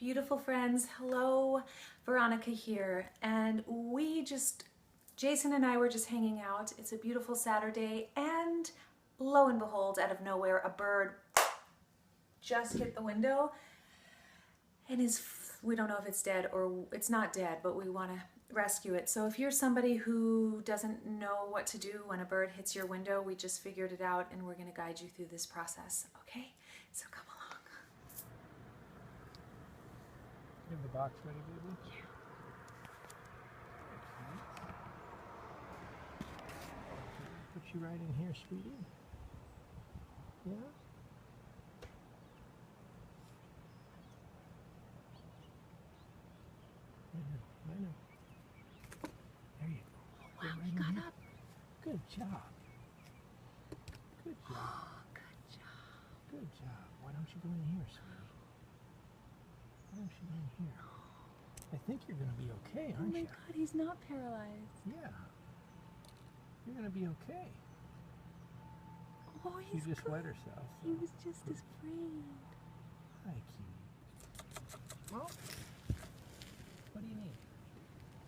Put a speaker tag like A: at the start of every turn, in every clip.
A: Beautiful friends, hello, Veronica here, and Jason and I were just hanging out. It's a beautiful Saturday, and lo and behold, out of nowhere, a bird just hit the window, and we don't know if it's dead or it's not dead, but we want to rescue it. So if you're somebody who doesn't know what to do when a bird hits your window, we just figured it out, and we're going to guide you through this process, okay? So come along.
B: You have the box ready, baby?
A: Yeah.
B: Put you right in here, sweetie. Yeah? I know. There you go.
A: Wow,
B: right
A: he
B: in
A: got
B: here.
A: up.
B: Good job. Good job.
A: Oh, good job.
B: Good job. Why don't you go in here, sweetie? Why don't you go in here? I think you're going to be okay, aren't you?
A: Oh my God, he's not paralyzed.
B: Yeah. You're going to be okay.
A: Oh,
B: She
A: he's
B: just
A: good.
B: wet herself.
A: He was just afraid.
B: Hi, cutie. Well, what do you need?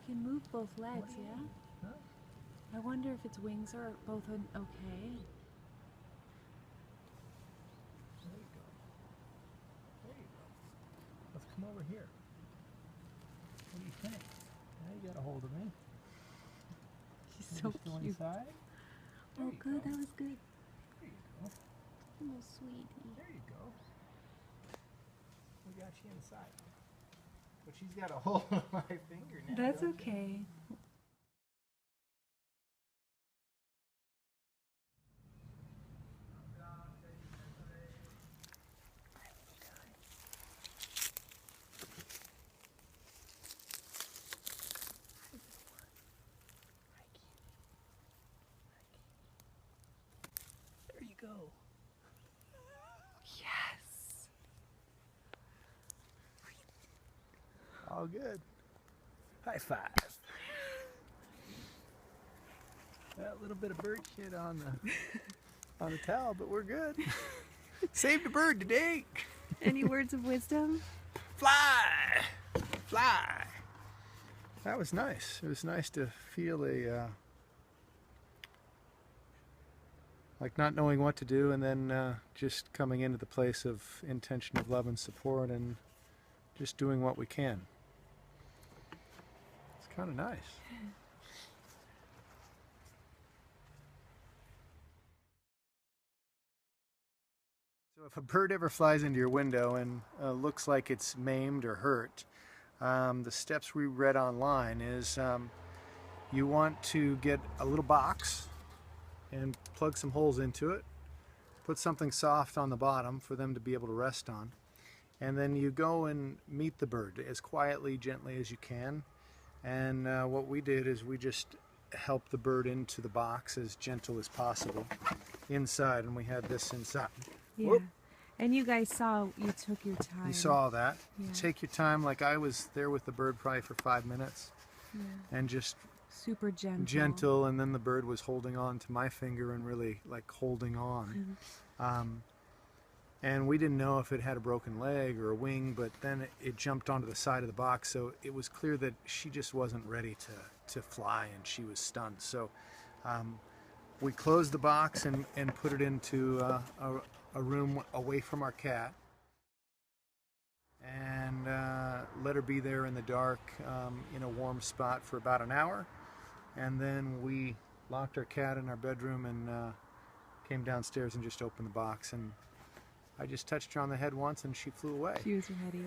A: He can move both legs,
B: What do you
A: yeah?
B: need? Huh?
A: I wonder if its wings are both okay.
B: There you go. There you go. Let's come over here. What do you think? Now you got a hold of me.
A: He's
B: Are
A: so
B: you still
A: cute.
B: inside?
A: Oh,
B: There you
A: good.
B: go.
A: That was good.
B: There you go.
A: Oh, sweetie.
B: There you go. We got you inside. But she's got a hold of my finger now.
A: That's
B: don't you?
A: okay.
B: There you go.
A: Yes.
B: All good. High five. That little bit of bird shit on the towel, but we're good. Saved a bird today.
A: Any words of wisdom?
B: Fly, fly. That was nice. It was nice to feel like not knowing what to do, and then just coming into the place of intention of love and support, and just doing what we can. It's kind of nice. So if a bird ever flies into your window and looks like it's maimed or hurt, the steps we read online is you want to get a little box and plug some holes into it, put something soft on the bottom for them to be able to rest on, and then you go and meet the bird as quietly, gently as you can. And what we did is we just helped the bird into the box as gentle as possible inside, and we had this inside.
A: Yeah.
B: Whoop.
A: And you guys saw, you took your time.
B: You saw that.
A: Yeah.
B: Take your time, like I was there with the bird probably for 5 minutes,
A: Yeah.
B: and just
A: Super gentle.
B: gentle, and then the bird was holding on to my finger and really like holding on. And we didn't know if it had a broken leg or a wing, but then it jumped onto the side of the box, so it was clear that she just wasn't ready to fly, and she was stunned. So we closed the box and put it into a room away from our cat, and let her be there in the dark in a warm spot for about an hour. And then we locked our cat in our bedroom and came downstairs and just opened the box, and I just touched her on the head once and she flew away.
A: She was ready.